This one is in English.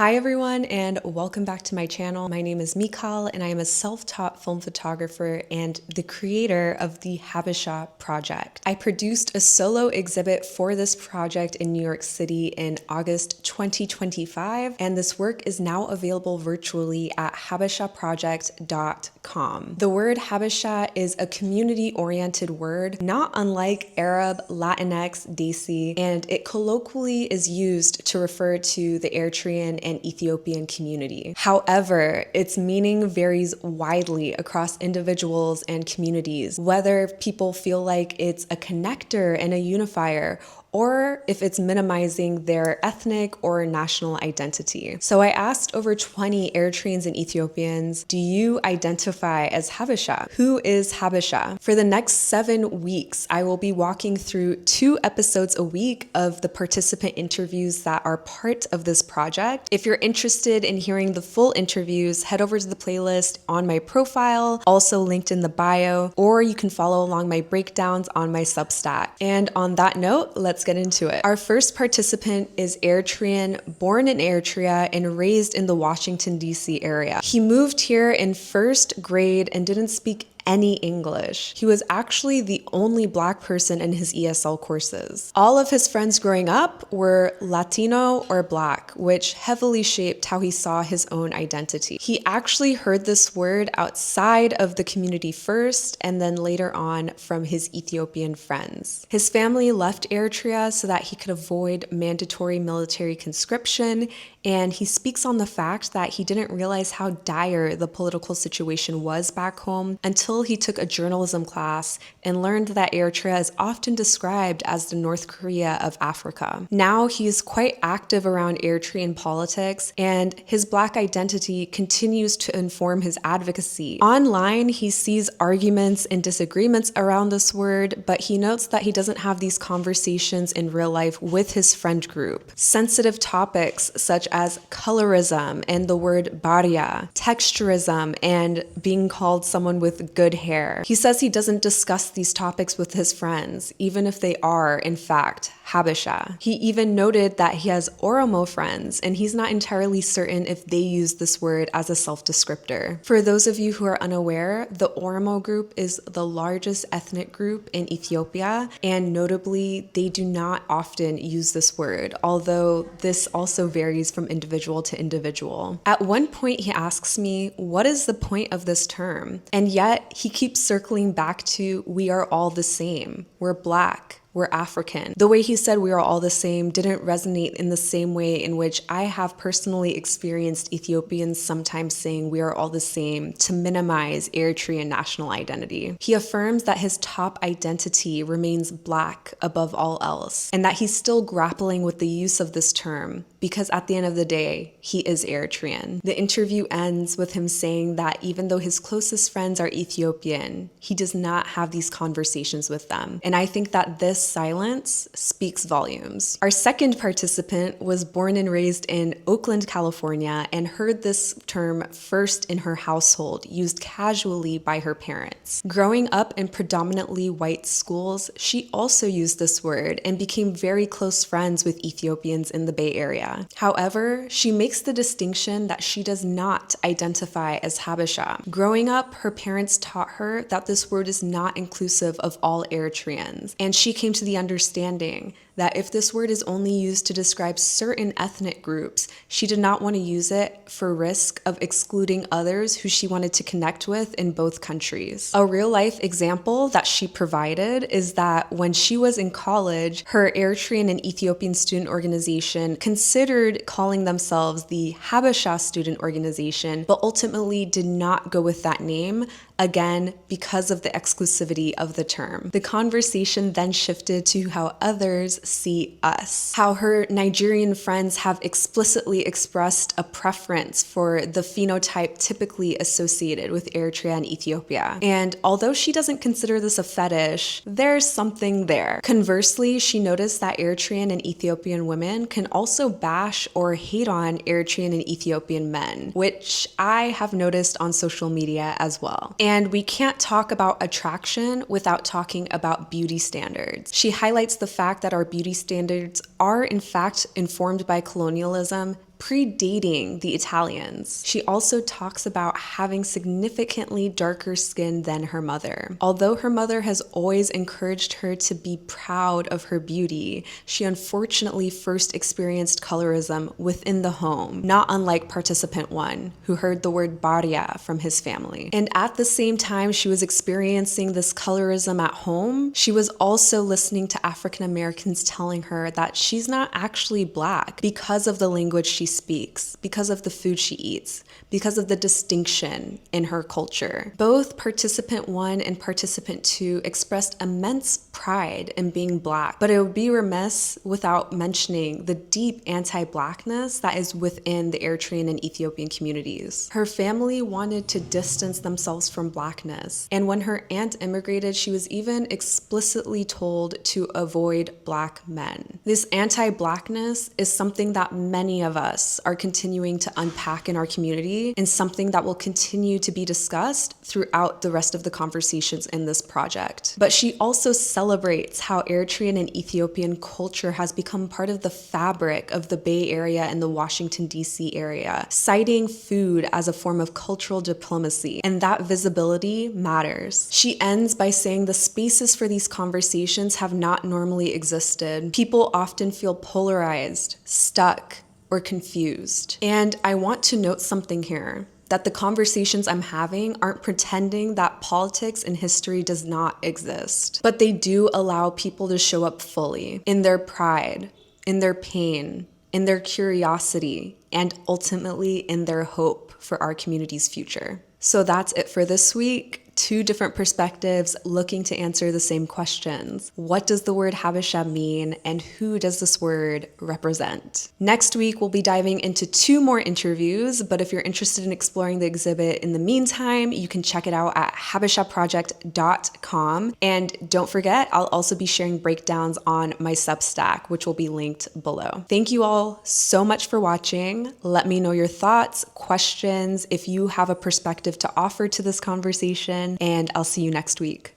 Hi everyone, and welcome back to my channel. My name is Mikal and I am a self-taught film photographer and the creator of the HABESHA Project. I produced a solo exhibit for this project in New York City in August 2025, and this work is now available virtually at habeshaproject.com. The word Habesha is a community-oriented word, not unlike Arab, Latinx, Desi, and it colloquially is used to refer to the Eritrean and Ethiopian community. However, its meaning varies widely across individuals and communities, whether people feel like it's a connector and a unifier, or if it's minimizing their ethnic or national identity. So I asked over 20 Eritreans and Ethiopians, do you identify as Habesha? Who is Habesha? For the next 7 weeks, I will be walking through 2 episodes a week of the participant interviews that are part of this project. If you're interested in hearing the full interviews, head over to the playlist on my profile, also linked in the bio, or you can follow along my breakdowns on my Substack. And on that note, let's get into it. Our first participant is Eritrean, born in Eritrea and raised in the Washington, D.C. area. He moved here in 1st grade and didn't speak any English. He was actually the only Black person in his ESL courses. All of his friends growing up were Latino or Black, which heavily shaped how he saw his own identity. He actually heard this word outside of the community first, and then later on from his Ethiopian friends. His family left Eritrea so that he could avoid mandatory military conscription, and he speaks on the fact that he didn't realize how dire the political situation was back home until he took a journalism class and learned that Eritrea is often described as the North Korea of Africa. Now he is quite active around Eritrean politics, and his Black identity continues to inform his advocacy. Online, he sees arguments and disagreements around this word, but he notes that he doesn't have these conversations in real life with his friend group. Sensitive topics such as colorism and the word baria, texturism, and being called someone with good hair. He says he doesn't discuss these topics with his friends, even if they are, in fact, Habesha. He even noted that he has Oromo friends, and he's not entirely certain if they use this word as a self-descriptor. For those of you who are unaware, the Oromo group is the largest ethnic group in Ethiopia, and notably, they do not often use this word, although this also varies from individual to individual. At one point, he asks me, what is the point of this term? And yet, he keeps circling back to, we are all the same. We're Black. We're African. The way he said we are all the same didn't resonate in the same way in which I have personally experienced Ethiopians sometimes saying we are all the same to minimize Eritrean national identity. He affirms that his top identity remains Black above all else, and that he's still grappling with the use of this term because at the end of the day, he is Eritrean. The interview ends with him saying that even though his closest friends are Ethiopian, he does not have these conversations with them. And I think that this silence speaks volumes. Our second participant was born and raised in Oakland, California, and heard this term first in her household, used casually by her parents. Growing up in predominantly white schools, she also used this word and became very close friends with Ethiopians in the Bay Area. However, she makes the distinction that she does not identify as Habesha. Growing up, her parents taught her that this word is not inclusive of all Eritreans, and she came to the understanding that if this word is only used to describe certain ethnic groups, she did not want to use it for risk of excluding others who she wanted to connect with in both countries. A real-life example that she provided is that when she was in college, her Eritrean and Ethiopian student organization considered calling themselves the Habesha Student Organization, but ultimately did not go with that name, again, because of the exclusivity of the term. The conversation then shifted to how others see us, how her Nigerian friends have explicitly expressed a preference for the phenotype typically associated with Eritrea and Ethiopia. And although she doesn't consider this a fetish, there's something there. Conversely, she noticed that Eritrean and Ethiopian women can also bash or hate on Eritrean and Ethiopian men, which I have noticed on social media as well. And we can't talk about attraction without talking about beauty standards. She highlights the fact that our beauty standards are in fact informed by colonialism predating the Italians. She also talks about having significantly darker skin than her mother. Although her mother has always encouraged her to be proud of her beauty, she unfortunately first experienced colorism within the home, not unlike participant 1, who heard the word baria from his family. And at the same time she was experiencing this colorism at home, she was also listening to African Americans telling her that she's not actually Black because of the language she speaks, because of the food she eats, because of the distinction in her culture. Both participant 1 and participant 2 expressed immense pride in being Black, but it would be remiss without mentioning the deep anti-Blackness that is within the Eritrean and Ethiopian communities. Her family wanted to distance themselves from Blackness, and when her aunt immigrated, she was even explicitly told to avoid Black men. This anti-Blackness is something that many of us are continuing to unpack in our community, and something that will continue to be discussed throughout the rest of the conversations in this project. But she also celebrates how Eritrean and Ethiopian culture has become part of the fabric of the Bay Area and the Washington, D.C. area, citing food as a form of cultural diplomacy, and that visibility matters. She ends by saying the spaces for these conversations have not normally existed. People often feel polarized, stuck, or confused. And I want to note something here, that the conversations I'm having aren't pretending that politics and history does not exist, but they do allow people to show up fully in their pride, in their pain, in their curiosity, and ultimately in their hope for our community's future. So that's it for this week. 2 different perspectives looking to answer the same questions. What does the word Habesha mean, and who does this word represent? Next week, we'll be diving into 2 more interviews, but if you're interested in exploring the exhibit in the meantime, you can check it out at habeshaproject.com. And don't forget, I'll also be sharing breakdowns on my Substack, which will be linked below. Thank you all so much for watching. Let me know your thoughts, questions, if you have a perspective to offer to this conversation, and I'll see you next week.